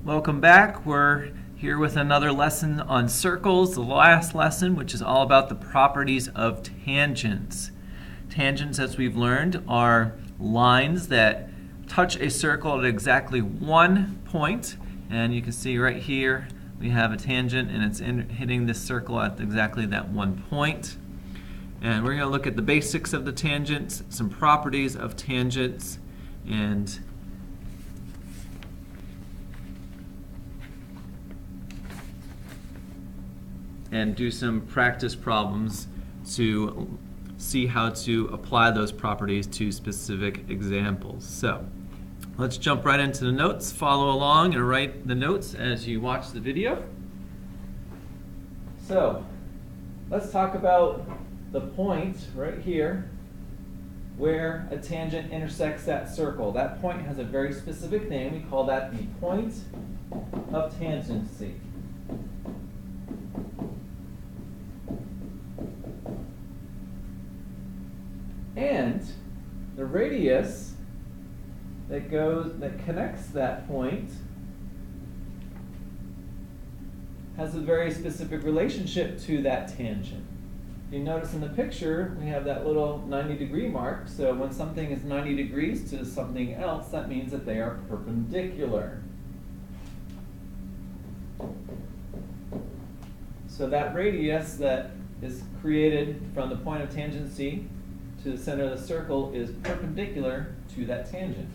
Welcome back. We're here with another lesson on circles, the last lesson, which is all about the properties of tangents. Tangents, as we've learned, are lines that touch a circle at exactly one point. And you can see right here we have a tangent and it's hitting this circle at exactly that one point. And we're going to look at the basics of the tangents, some properties of tangents, and do some practice problems to see how to apply those properties to specific examples. So let's jump right into the notes. Follow along and write the notes as you watch the video. So let's talk about the point right here where a tangent intersects that circle. That point has a very specific name. We call that the point of tangency. And the radius that connects that point has a very specific relationship to that tangent. You notice in the picture we have that little 90-degree mark. So when something is 90 degrees to something else, that means that they are perpendicular. So that radius that is created from the point of tangency to the center of the circle is perpendicular to that tangent.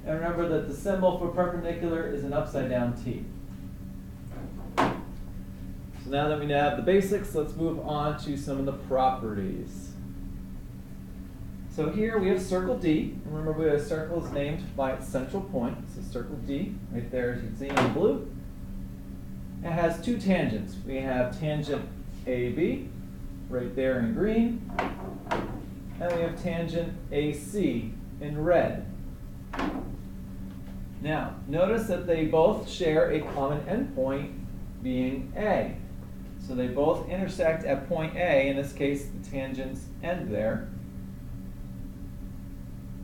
And remember that the symbol for perpendicular is an upside down T. So now that we have the basics, let's move on to some of the properties. So here we have circle D. Remember, a circle is named by its central point. So circle D, right there as you can see in blue. It has two tangents. We have tangent AB, right there in green, and we have tangent AC in red. Now, notice that they both share a common endpoint, being A. So they both intersect at point A. In this case, the tangents end there.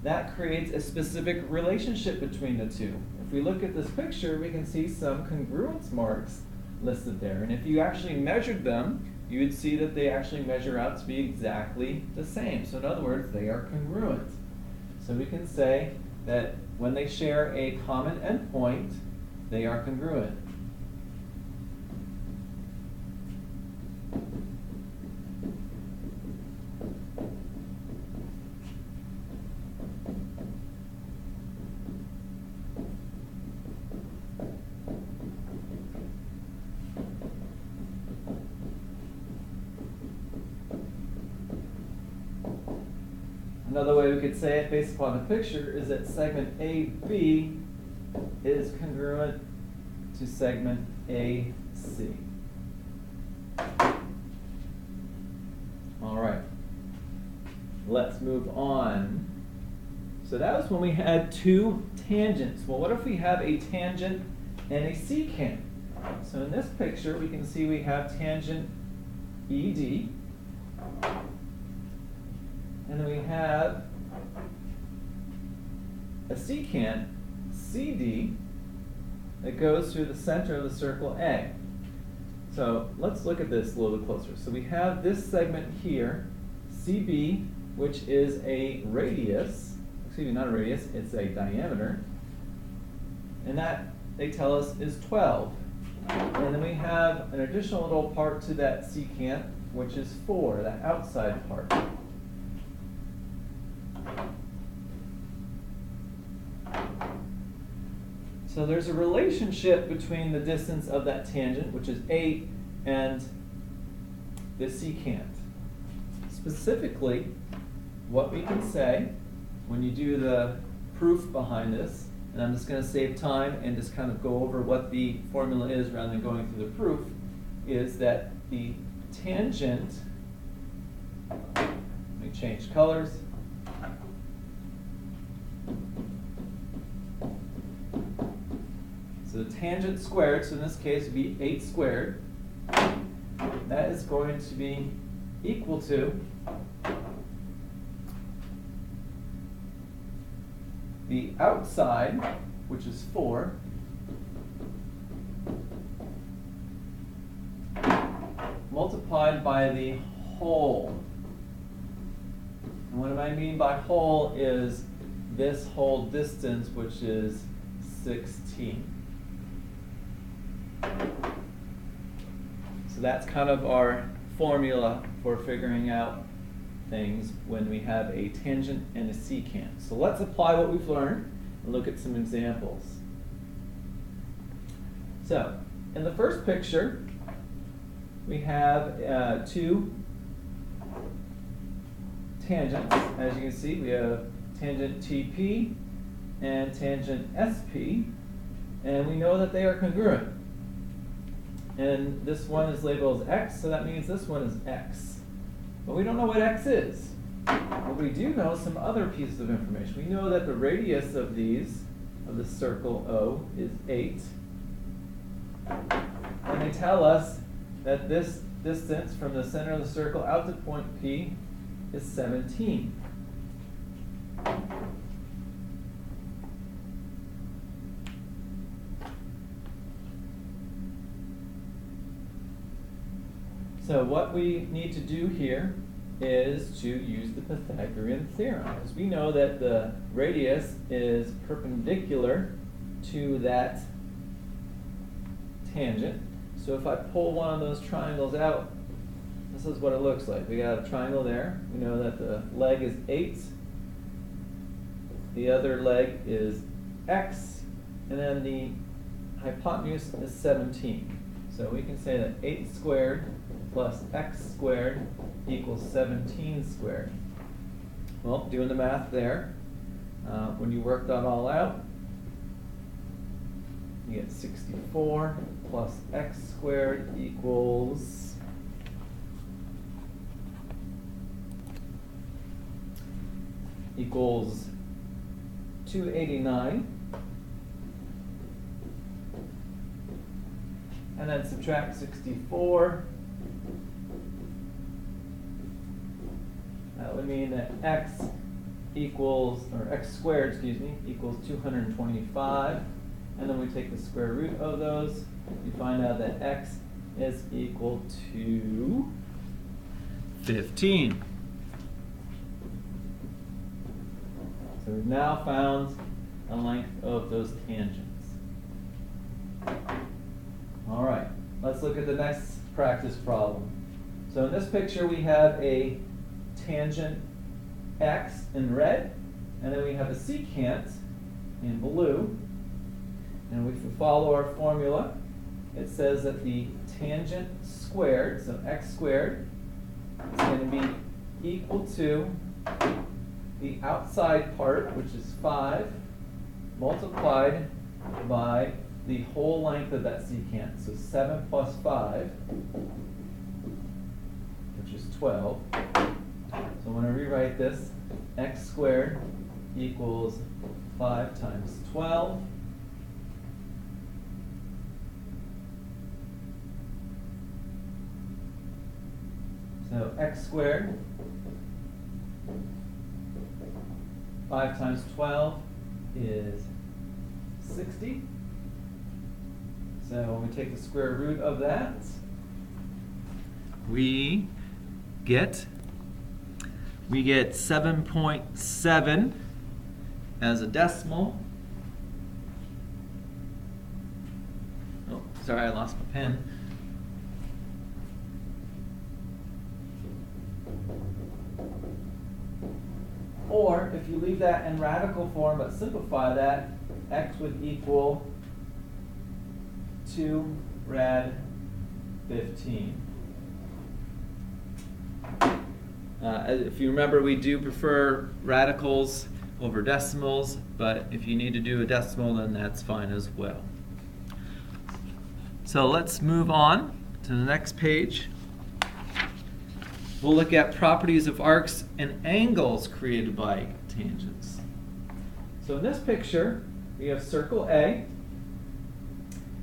That creates a specific relationship between the two. If we look at this picture, we can see some congruence marks listed there. And if you actually measured them, you would see that they actually measure out to be exactly the same. So in other words, they are congruent. So we can say that when they share a common endpoint, they are congruent. Another way we could say it based upon the picture is that segment AB is congruent to segment AC. All right, let's move on. So that was when we had two tangents. Well, what if we have a tangent and a secant? So in this picture, we can see we have tangent ED. And then we have a secant, CD, that goes through the center of the circle A. So let's look at this a little bit closer. So we have this segment here, CB, which is a radius, excuse me, not a radius, it's a diameter. And that, they tell us, is 12. And then we have an additional little part to that secant, which is 4, that outside part. So there's a relationship between the distance of that tangent, which is 8, and the secant. Specifically, what we can say when you do the proof behind this, and I'm just going to save time and just kind of go over what the formula is rather than going through the proof, is that the tangent, let me change colors. So the tangent squared, so in this case would be 8 squared, that is going to be equal to the outside, which is 4, multiplied by the whole. And what I mean by whole is this whole distance, which is 16. So that's kind of our formula for figuring out things when we have a tangent and a secant. So let's apply what we've learned and look at some examples. So in the first picture, we have two tangents. As you can see, we have tangent TP and tangent SP, and we know that they are congruent. And this one is labeled as X, so that means this one is X. But we don't know what X is. But we do know some other pieces of information. We know that the radius of these, of the circle O, is 8. And they tell us that this distance from the center of the circle out to point P is 17. So what we need to do here is to use the Pythagorean theorem. As we know that the radius is perpendicular to that tangent. So if I pull one of those triangles out, this is what it looks like. We got a triangle there. We know that the leg is 8. The other leg is X. And then the hypotenuse is 17. So we can say that 8 squared plus X squared equals 17 squared. Well, doing the math there, when you work that all out, you get 64 plus X squared equals 289. And then subtract 64. That would mean that X equals, or X squared, excuse me, equals 225. And then we take the square root of those. We find out that X is equal to 15. So we've now found the length of those tangents. All right, let's look at the next practice problem. So in this picture, we have a tangent X in red, and then we have a secant in blue. And if we follow our formula, it says that the tangent squared, so X squared, is going to be equal to the outside part, which is 5, multiplied by the whole length of that secant. So 7 plus 5, which is 12. So when I rewrite this, X squared equals 5 times 12. So X squared, 5 times 12 is 60. So when we take the square root of that, we get 7.7 as a decimal. Oh, sorry, I lost my pen. Or if you leave that in radical form but simplify that, X would equal 2 rad 15. If you remember, we do prefer radicals over decimals, but if you need to do a decimal, then that's fine as well. So let's move on to the next page. We'll look at properties of arcs and angles created by tangents. So in this picture, we have circle A,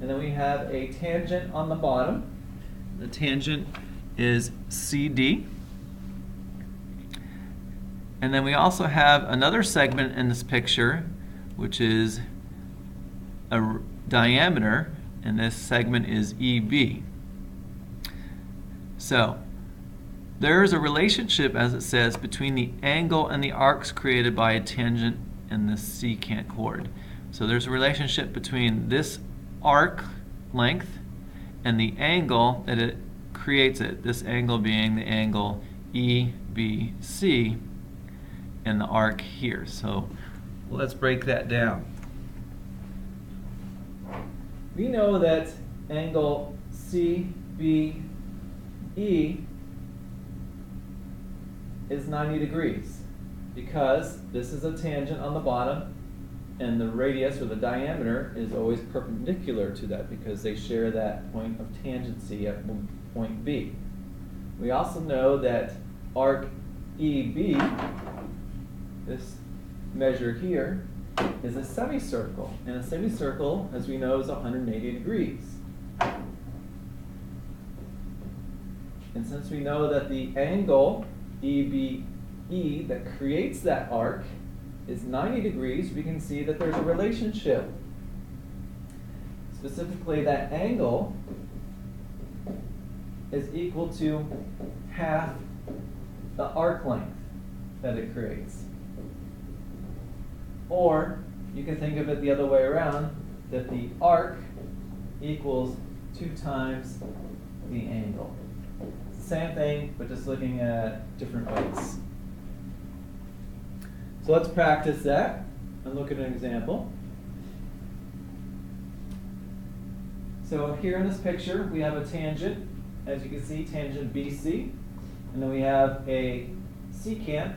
and then we have a tangent on the bottom. The tangent is CD. And then we also have another segment in this picture, which is a diameter, and this segment is EB. So there's a relationship, as it says, between the angle and the arcs created by a tangent and the secant chord. So there's a relationship between this arc length and the angle that it creates it, this angle being the angle EBC and the arc here. So let's break that down. We know that angle CBE is 90 degrees because this is a tangent on the bottom and the radius or the diameter is always perpendicular to that because they share that point of tangency at point B. We also know that arc EB, this measure here, is a semicircle, and a semicircle, as we know, is 180 degrees. And since we know that the angle EBE that creates that arc is 90 degrees, we can see that there's a relationship. Specifically, that angle is equal to half the arc length that it creates. Or you can think of it the other way around, that the arc equals 2 times the angle. It's the same thing, but just looking at different ways. So let's practice that and look at an example. So here in this picture, we have a tangent, as you can see, tangent BC, and then we have a secant,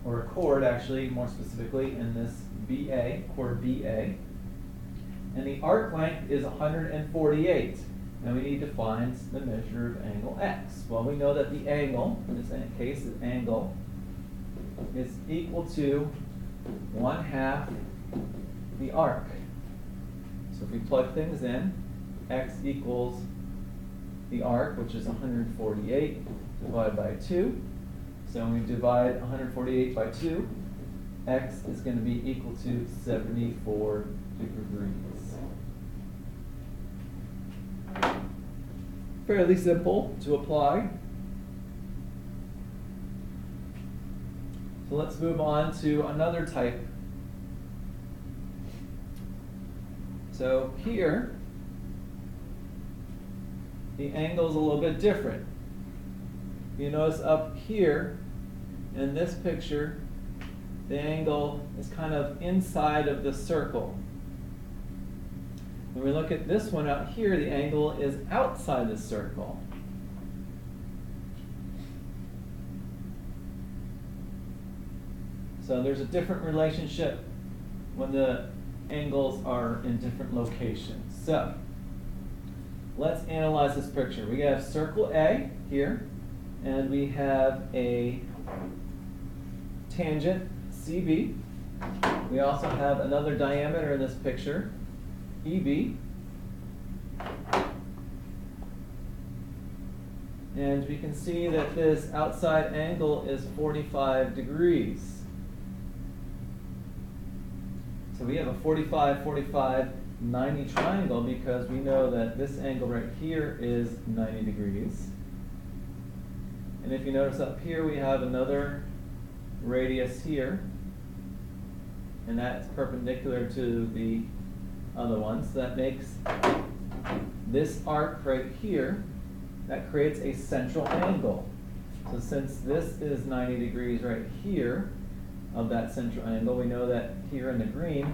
or a chord actually, more specifically, in this BA, chord BA. And the arc length is 148. Now we need to find the measure of angle X. Well, we know that the angle, in this case, the angle, is equal to 1/2 the arc. So if we plug things in, X equals the arc, which is 148, divided by 2. So when we divide 148 by 2, X is going to be equal to 74 degrees. Fairly simple to apply. So let's move on to another type. So here, the angle is a little bit different. You notice up here in this picture, the angle is kind of inside of the circle. When we look at this one out here, the angle is outside the circle. So there's a different relationship when the angles are in different locations. So let's analyze this picture. We have circle A here, and we have a tangent CB. We also have another diameter in this picture, EB. And we can see that this outside angle is 45 degrees. So we have a 45, 45, 90 triangle because we know that this angle right here is 90 degrees. And if you notice up here, we have another radius here, and that's perpendicular to the other one. So that makes this arc right here, that creates a central angle. So since this is 90 degrees right here of that central angle, we know that here in the green,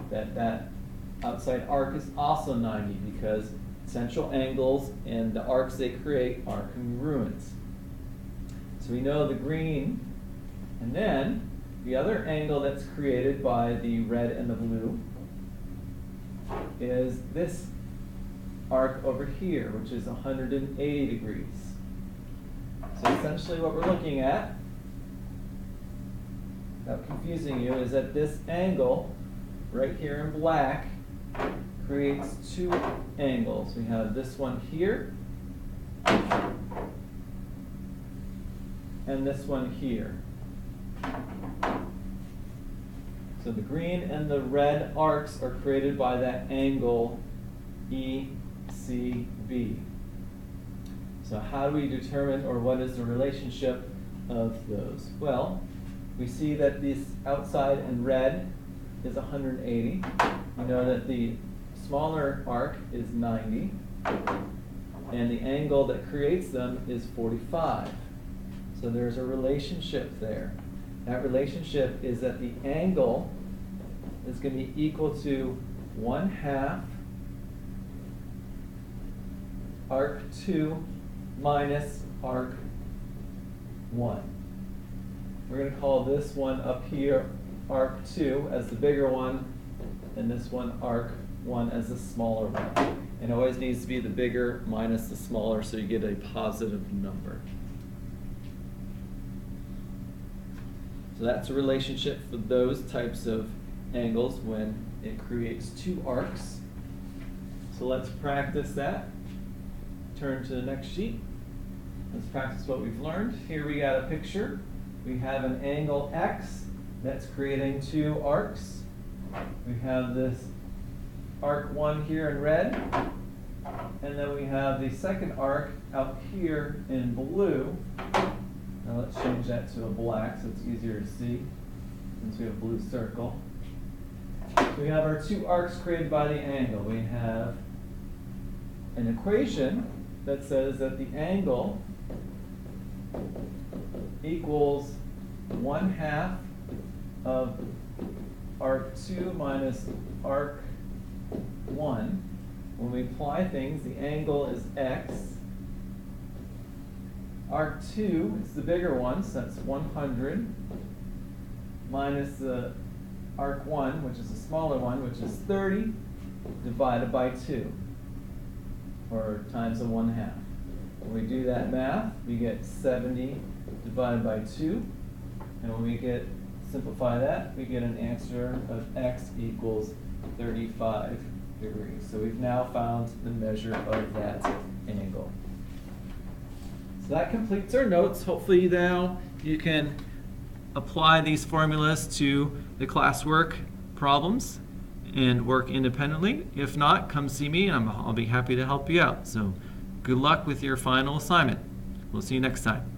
that outside arc is also 90 because central angles and the arcs they create are congruent. So we know the green, and then the other angle that's created by the red and the blue is this arc over here, which is 180 degrees. So essentially what we're looking at, without confusing you, is that this angle right here in black creates two angles. We have this one here and this one here. So So the green and the red arcs are created by that angle ECB. So how do we determine, or what is the relationship of those? Well, we see that this outside in red is 180. We know that the smaller arc is 90. And the angle that creates them is 45. So there's a relationship there. That relationship is that the angle is going to be equal to 1/2 arc 2 minus arc 1. We're going to call this one up here arc 2 as the bigger one, and this one arc 1 as the smaller one. And it always needs to be the bigger minus the smaller, so you get a positive number. So that's a relationship for those types of angles when it creates two arcs. So let's practice that. Turn to the next sheet. Let's practice what we've learned. Here we got a picture. We have an angle X that's creating two arcs. We have this arc 1 here in red, and then we have the second arc out here in blue. Now let's change that to a black so it's easier to see, since we have a blue circle. So we have our two arcs created by the angle. We have an equation that says that the angle equals 1/2 of arc 2 minus arc 1. When we apply things, the angle is X. Arc 2 is the bigger one, so that's 100, minus the arc 1, which is the smaller one, which is 30, divided by 2, or times the 1/2. When we do that math, we get 70 divided by 2, and when we simplify that, we get an answer of X equals 35 degrees. So we've now found the measure of that angle. So that completes our notes. Hopefully now you can apply these formulas to the classwork problems and work independently. If not, come see me and I'll be happy to help you out. So good luck with your final assignment. We'll see you next time.